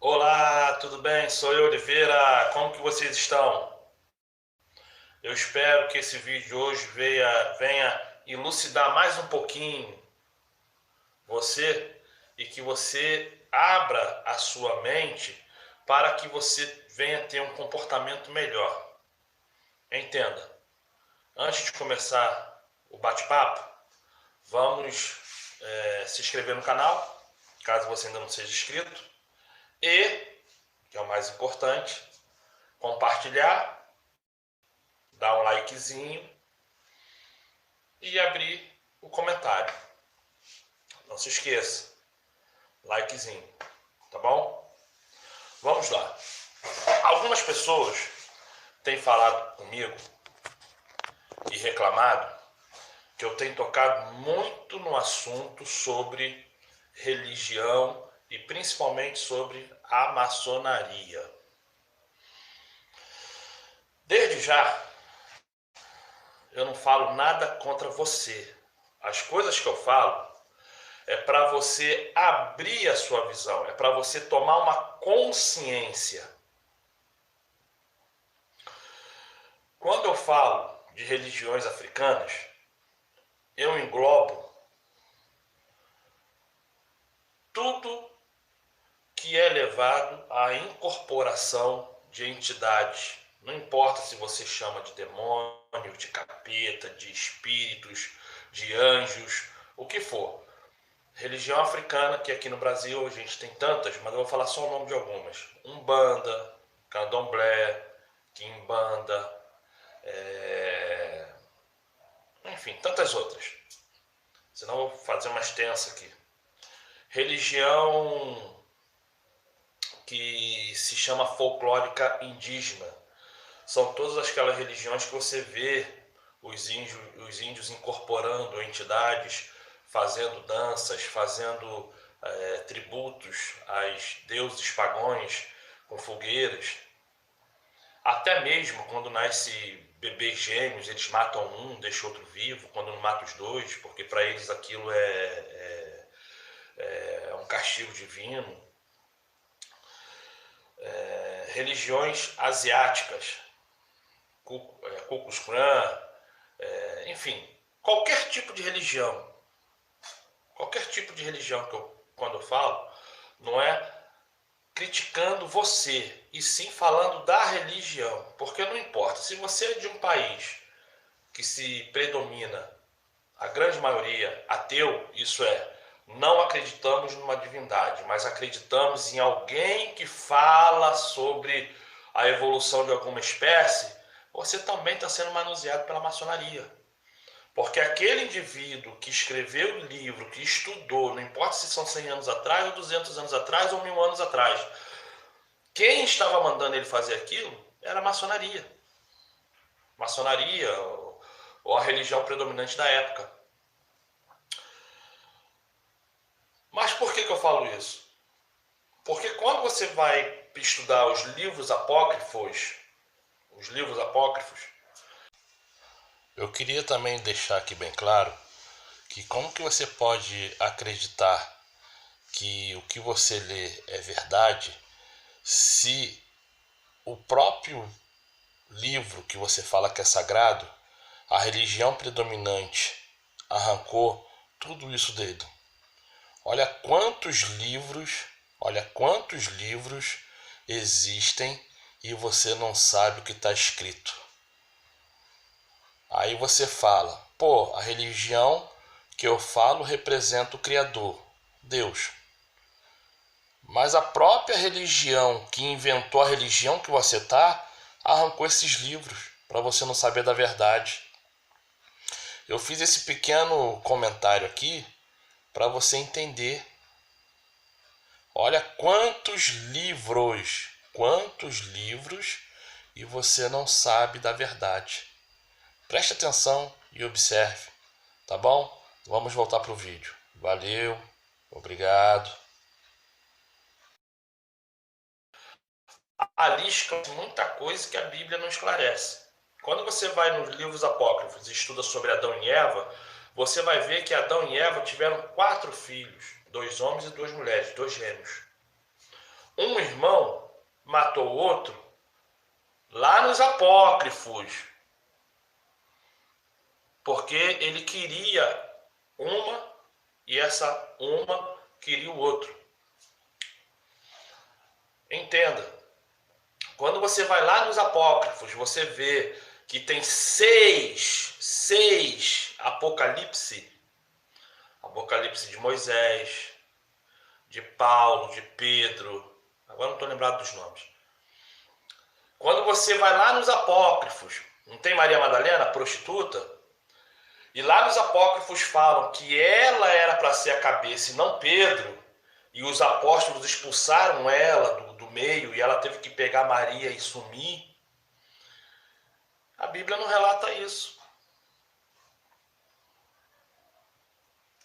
Olá, tudo bem? Sou eu, Oliveira. Como que vocês estão? Eu espero que esse vídeo de hoje venha elucidar mais um pouquinho você e que você abra a sua mente para que você venha ter um comportamento melhor. Entenda, antes de começar o bate-papo, vamos se inscrever no canal, caso você ainda não seja inscrito, e, que é o mais importante, compartilhar, dar um likezinho e abrir o comentário. Não se esqueça, likezinho, tá bom? Vamos lá. Algumas pessoas têm falado comigo e reclamado que eu tenho tocado muito no assunto sobre religião e principalmente sobre a maçonaria. Desde já, eu não falo nada contra você. As coisas que eu falo é para você abrir a sua visão, é para você tomar uma consciência. Quando eu falo de religiões africanas, eu englobo tudo que é levado à incorporação de entidades. Não importa se você chama de demônio, de capeta, de espíritos, de anjos, o que for. Religião africana, que aqui no Brasil a gente tem tantas, mas eu vou falar só o nome de algumas. Umbanda, Candomblé, Quimbanda, enfim, tantas outras. Senão eu vou fazer uma extensa aqui. Religião que se chama folclórica indígena. São todas aquelas religiões que você vê os índios incorporando entidades, fazendo danças, fazendo tributos aos deuses pagãos com fogueiras. Até mesmo quando nasce bebês gêmeos, eles matam um, deixam outro vivo, quando não matam os dois, porque para eles aquilo é um castigo divino. Religiões asiáticas, Ku Klux Klan, enfim, qualquer tipo de religião, que quando eu falo, não é criticando você, e sim falando da religião, porque não importa, se você é de um país que se predomina, a grande maioria, ateu, isso é, não acreditamos numa divindade, mas acreditamos em alguém que fala sobre a evolução de alguma espécie, você também está sendo manuseado pela maçonaria. Porque aquele indivíduo que escreveu o livro, que estudou, não importa se são 100 anos atrás, ou 200 anos atrás, ou 1000 anos atrás, quem estava mandando ele fazer aquilo era a maçonaria. Maçonaria, ou a religião predominante da época. Mas por que eu falo isso? Porque quando você vai estudar os livros apócrifos, eu queria também deixar aqui bem claro que como que você pode acreditar que o que você lê é verdade se o próprio livro que você fala que é sagrado, a religião predominante arrancou tudo isso dele. Olha quantos livros existem e você não sabe o que está escrito. Aí você fala, pô, a religião que eu falo representa o Criador, Deus. Mas a própria religião que inventou a religião que você está, arrancou esses livros para você não saber da verdade. Eu fiz esse pequeno comentário aqui para você entender. Olha quantos livros e você não sabe da verdade. Preste atenção e observe, tá bom? Vamos voltar para o vídeo. Valeu, obrigado. Ali esclarece muita coisa que a Bíblia não esclarece. Quando você vai nos livros apócrifos e estuda sobre Adão e Eva, você vai ver que Adão e Eva tiveram 4 filhos, 2 homens e 2 mulheres, 2 gêmeos. Um irmão matou o outro lá nos apócrifos, porque ele queria uma e essa uma queria o outro. Entenda, quando você vai lá nos apócrifos, você vê que tem seis Apocalipse de Moisés, de Paulo, de Pedro, agora não estou lembrado dos nomes. Quando você vai lá nos apócrifos, não tem Maria Madalena, prostituta? E lá nos apócrifos falam que ela era para ser a cabeça e não Pedro, e os apóstolos expulsaram ela do meio e ela teve que pegar Maria e sumir. A Bíblia não relata isso.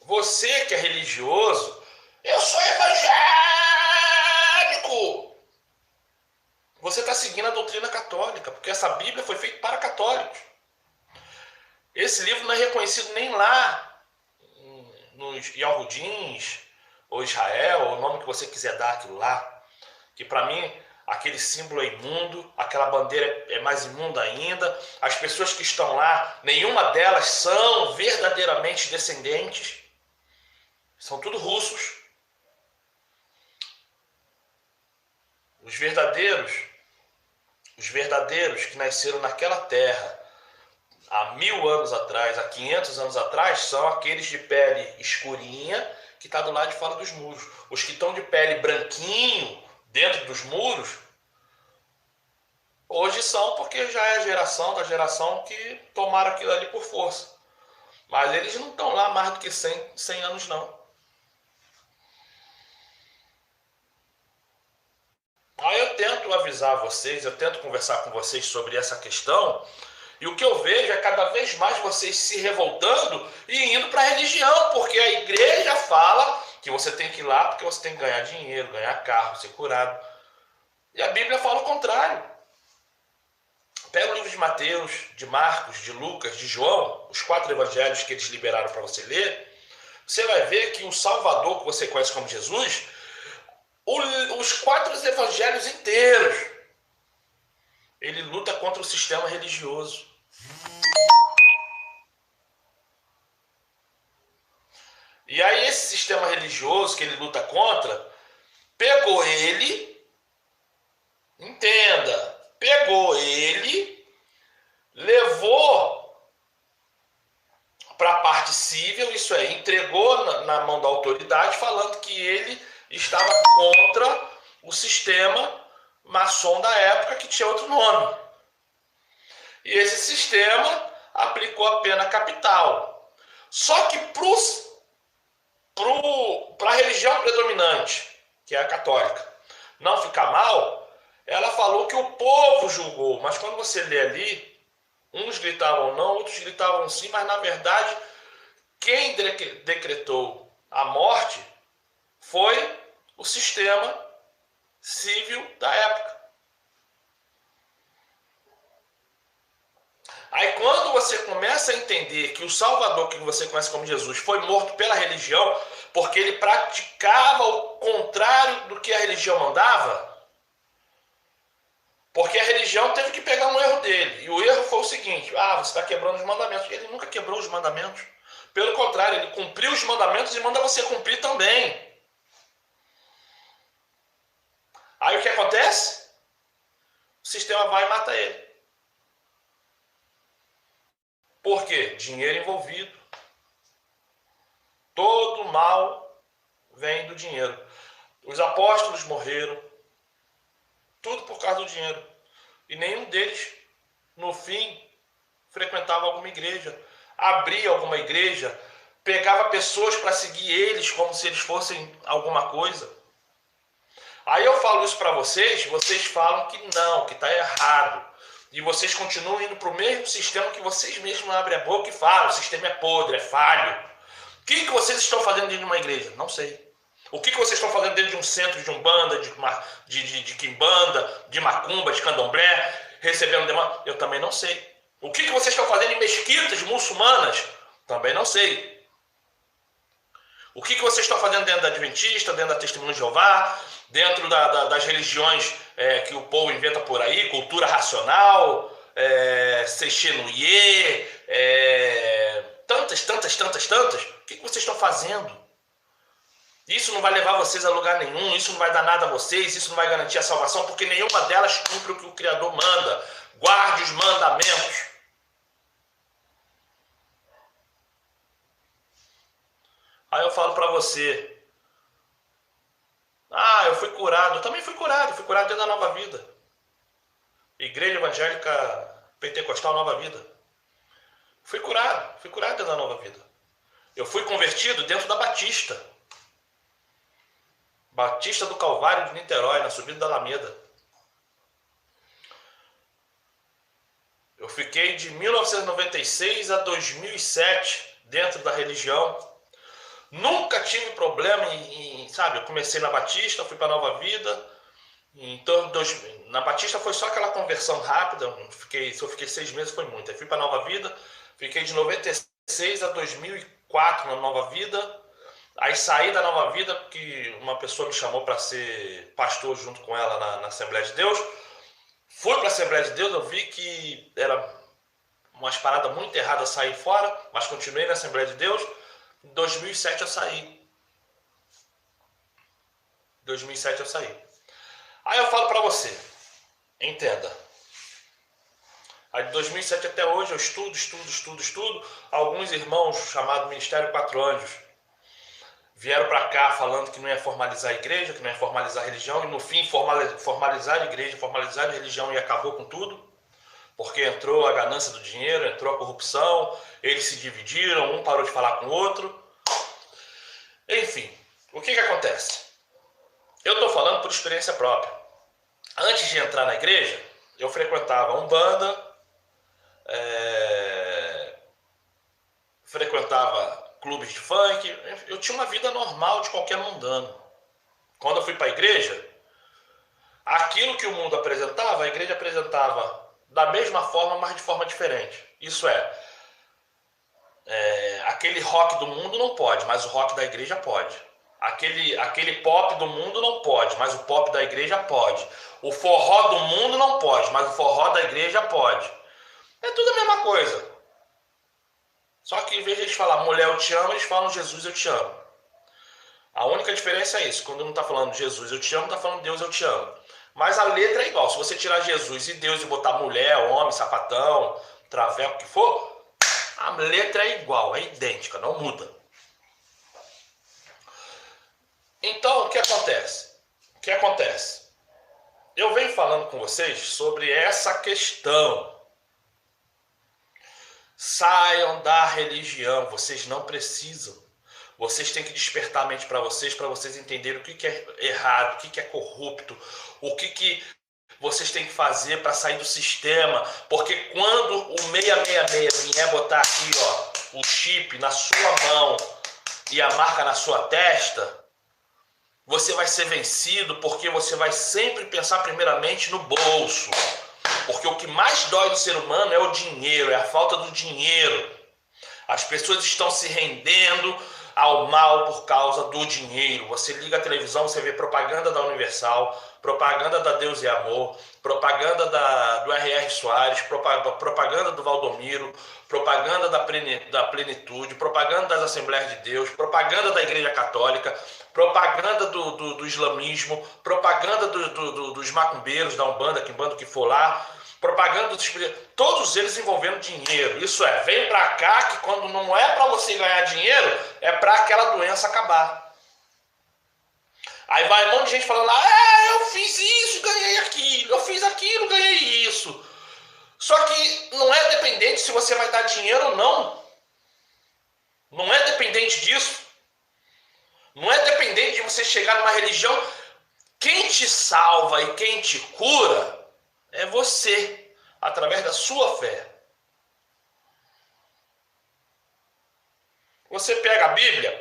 Você que é religioso, eu sou evangélico. Você está seguindo a doutrina católica, porque essa Bíblia foi feita para católicos. Esse livro não é reconhecido nem lá nos Yahudins, ou Israel, ou o nome que você quiser dar aquilo lá, que para mim aquele símbolo é imundo, aquela bandeira é mais imunda ainda, as pessoas que estão lá, nenhuma delas são verdadeiramente descendentes, são tudo russos. Os verdadeiros que nasceram naquela terra há 1000 anos atrás, há 500 anos atrás, são aqueles de pele escurinha que está do lado de fora dos muros. Os que estão de pele branquinho dentro dos muros, hoje são porque já é a geração que tomaram aquilo ali por força. Mas eles não estão lá mais do que 100 anos não. Aí eu tento avisar vocês, eu tento conversar com vocês sobre essa questão, e o que eu vejo é cada vez mais vocês se revoltando e indo para a religião, porque a igreja fala que você tem que ir lá porque você tem que ganhar dinheiro, ganhar carro, ser curado. E a Bíblia fala o contrário. Pega o livro de Mateus, de Marcos, de Lucas, de João, os 4 evangelhos que eles liberaram para você ler, você vai ver que o Salvador que você conhece como Jesus, os 4 evangelhos inteiros, ele luta contra o sistema religioso. E aí esse sistema religioso que ele luta contra, pegou ele, entenda, pegou ele, levou para a parte civil, isso é, entregou na mão da autoridade, falando que ele estava contra o sistema maçom da época, que tinha outro nome. E esse sistema aplicou a pena capital. Só que para a religião predominante, que é a católica, não ficar mal, ela falou que o povo julgou. Mas quando você lê ali, uns gritavam não, outros gritavam sim, mas na verdade, quem decretou a morte foi o sistema civil da época. Aí quando você começa a entender que o Salvador que você conhece como Jesus foi morto pela religião, porque ele praticava o contrário do que a religião mandava, porque a religião teve que pegar um erro dele, e o erro foi o seguinte: você está quebrando os mandamentos. Ele nunca quebrou os mandamentos, pelo contrário, ele cumpriu os mandamentos e manda você cumprir também. Aí o que acontece? O sistema vai e mata ele. Por quê? Dinheiro envolvido. Todo mal vem do dinheiro. Os apóstolos morreram, tudo por causa do dinheiro. E nenhum deles, no fim, frequentava alguma igreja, abria alguma igreja, pegava pessoas para seguir eles como se eles fossem alguma coisa. Aí eu falo isso para vocês falam que não, que está errado. E vocês continuam indo para o mesmo sistema que vocês mesmos abrem a boca e falam: o sistema é podre, é falho. O que vocês estão fazendo dentro de uma igreja? Não sei. O que vocês estão fazendo dentro de um centro de umbanda, de quimbanda, de macumba, de candomblé, recebendo demanda? Eu também não sei. O que vocês estão fazendo em mesquitas muçulmanas? Também não sei. O que vocês estão fazendo dentro da Adventista, dentro da Testemunha de Jeová, dentro das religiões que o povo inventa por aí, cultura racional, Seixenuye, tantas. O que vocês estão fazendo? Isso não vai levar vocês a lugar nenhum, isso não vai dar nada a vocês, isso não vai garantir a salvação, porque nenhuma delas cumpre o que o Criador manda. Guarde os mandamentos. Aí eu falo para você, eu fui curado. Eu também fui curado dentro da Nova Vida. Igreja Evangélica Pentecostal Nova Vida. Fui curado dentro da Nova Vida. Eu fui convertido dentro da Batista. Batista do Calvário de Niterói, na subida da Alameda. Eu fiquei de 1996 a 2007 dentro da religião. Nunca tive problema sabe, eu comecei na Batista, fui para Nova Vida. Então, na Batista foi só aquela conversão rápida. Se eu fiquei 6 meses foi muito. Aí fui para Nova Vida, fiquei de 96 a 2004 na Nova Vida. Aí saí da Nova Vida porque uma pessoa me chamou para ser pastor junto com ela na Assembleia de Deus. Fui para a Assembleia de Deus, eu vi que era umas paradas muito erradas sair fora, mas continuei na Assembleia de Deus. Em 2007 eu saí. Aí eu falo para você, entenda. Aí de 2007 até hoje eu estudo. Alguns irmãos chamados Ministério 4 Anjos vieram para cá falando que não ia formalizar a igreja, que não ia formalizar a religião, e no fim formalizar a igreja, formalizar a religião e acabou com tudo, porque entrou a ganância do dinheiro, entrou a corrupção, eles se dividiram, um parou de falar com o outro. Enfim, o que acontece? Eu estou falando por experiência própria. Antes de entrar na igreja, eu frequentava Umbanda, frequentava clubes de funk, eu tinha uma vida normal de qualquer mundano. Quando eu fui para a igreja, aquilo que o mundo apresentava, a igreja apresentava da mesma forma, mas de forma diferente. Isso aquele rock do mundo não pode, mas o rock da igreja pode. Aquele pop do mundo não pode, mas o pop da igreja pode. O forró do mundo não pode, mas o forró da igreja pode. É tudo a mesma coisa. Só que em vez de eles falar mulher eu te amo, eles falam Jesus eu te amo. A única diferença é isso. Quando não está falando Jesus eu te amo, está falando Deus eu te amo. Mas a letra é igual. Se você tirar Jesus e Deus e botar mulher, homem, sapatão, traveco, o que for, a letra é igual, é idêntica, não muda. Então, o que acontece? Eu venho falando com vocês sobre essa questão. Saiam da religião, vocês não precisam. Vocês têm que despertar a mente para vocês entenderem o que é errado, o que é corrupto, o que vocês têm que fazer para sair do sistema. Porque quando o 666 vier botar aqui, o chip na sua mão e a marca na sua testa, você vai ser vencido, porque você vai sempre pensar primeiramente no bolso. Porque o que mais dói no ser humano é o dinheiro, é a falta do dinheiro. As pessoas estão se rendendo ao mal por causa do dinheiro. Você liga a televisão, você vê propaganda da Universal, propaganda da Deus e Amor, propaganda do R.R. Soares, propaganda do Valdomiro, propaganda da Plenitude, propaganda das Assembleias de Deus, propaganda da Igreja Católica, propaganda do islamismo, propaganda dos macumbeiros, da Umbanda, Quimbanda, que for lá, propaganda dos todos eles envolvendo dinheiro. Isso vem pra cá que quando não é pra você ganhar dinheiro, é pra aquela doença acabar. Aí vai um monte de gente falando lá, eu fiz isso, ganhei aquilo, eu fiz aquilo, ganhei isso. Só que não é dependente se você vai dar dinheiro ou não. Não é dependente disso. Não é dependente de você chegar numa religião. Quem te salva e quem te cura é você, através da sua fé. Você pega a Bíblia,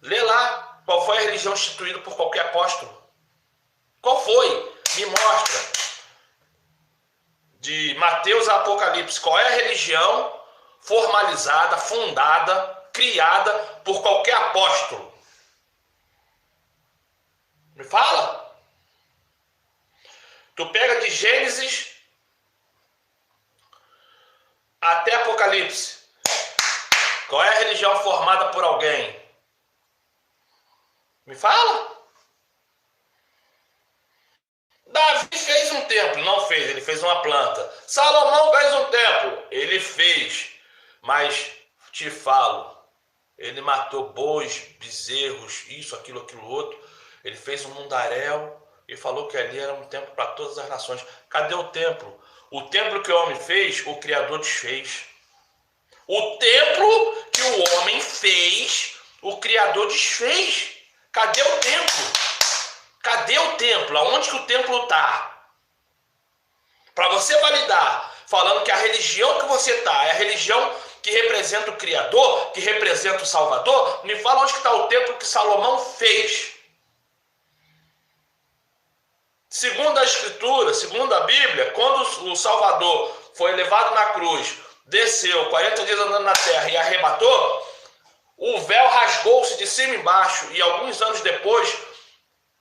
lê lá qual foi a religião instituída por qualquer apóstolo. Qual foi? Me mostra. De Mateus a Apocalipse, qual é a religião formalizada, fundada, criada por qualquer apóstolo. Me fala. Tu pega de Gênesis até Apocalipse. Qual é a religião formada por alguém? Me fala. Davi fez um templo, não fez, ele fez uma planta. Salomão fez um templo, ele fez. Mas te falo, ele matou bois, bezerros, isso, aquilo, outro. Ele fez um mundaréu e falou que ali era um templo para todas as nações. Cadê o templo? O templo que o homem fez, o Criador desfez. O templo que o homem fez, o Criador desfez. Cadê o templo? Cadê o templo? Aonde que o templo está? Para você validar, falando que a religião que você está é a religião que representa o Criador, que representa o Salvador, me fala onde que está o templo que Salomão fez. Segundo a Escritura, segundo a Bíblia, quando o Salvador foi levado na cruz, desceu 40 dias andando na terra e arrebatou, o véu rasgou-se de cima e embaixo e alguns anos depois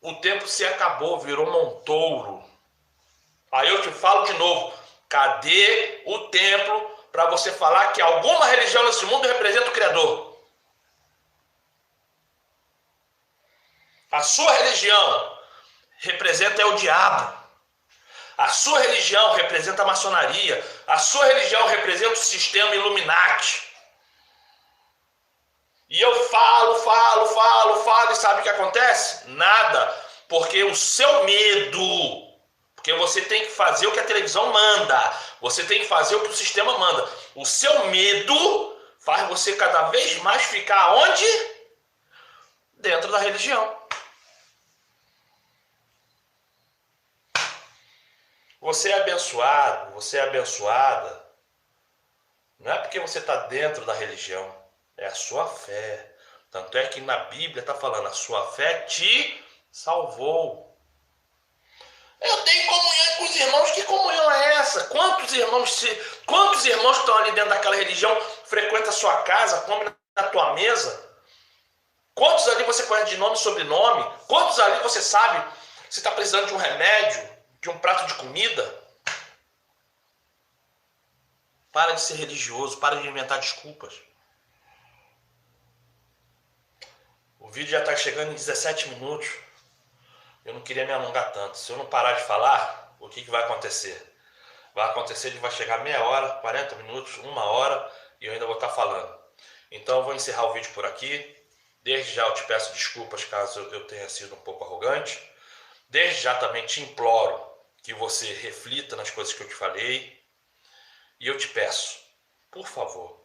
o templo se acabou, virou montouro. Aí eu te falo de novo, cadê o templo para você falar que alguma religião nesse mundo representa o Criador? A sua religião representa o diabo. A sua religião representa a maçonaria. A sua religião representa o sistema Illuminati. E eu falo, e sabe o que acontece? Nada, porque o seu medo, porque você tem que fazer o que a televisão manda, você tem que fazer o que o sistema manda. O seu medo faz você cada vez mais ficar onde? Dentro da religião. Você é abençoado, você é abençoada, não é porque você está dentro da religião. É a sua fé. Tanto é que na Bíblia está falando, a sua fé te salvou. Eu tenho comunhão com os irmãos. Que comunhão é essa? Quantos irmãos que estão ali dentro daquela religião frequentam a sua casa, comem na tua mesa? Quantos ali você conhece de nome e sobrenome? Quantos ali você sabe se está precisando de um remédio, de um prato de comida? Para de ser religioso, para de inventar desculpas. O vídeo já está chegando em 17 minutos. Eu não queria me alongar tanto. Se eu não parar de falar, o que vai acontecer? Vai acontecer que vai chegar meia hora, 40 minutos, 1 hora e eu ainda vou estar falando. Então eu vou encerrar o vídeo por aqui. Desde já eu te peço desculpas caso eu tenha sido um pouco arrogante. Desde já também te imploro que você reflita nas coisas que eu te falei. E eu te peço, por favor,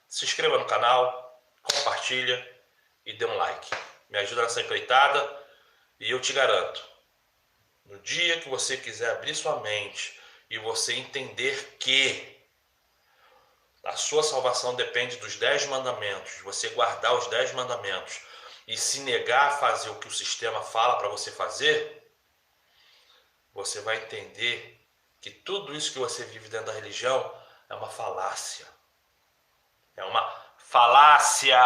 se inscreva no canal, compartilha e dê um like. Me ajuda nessa empreitada e eu te garanto, no dia que você quiser abrir sua mente e você entender que a sua salvação depende dos 10 mandamentos, você guardar os 10 mandamentos e se negar a fazer o que o sistema fala para você fazer, você vai entender que tudo isso que você vive dentro da religião é uma falácia. É uma falácia.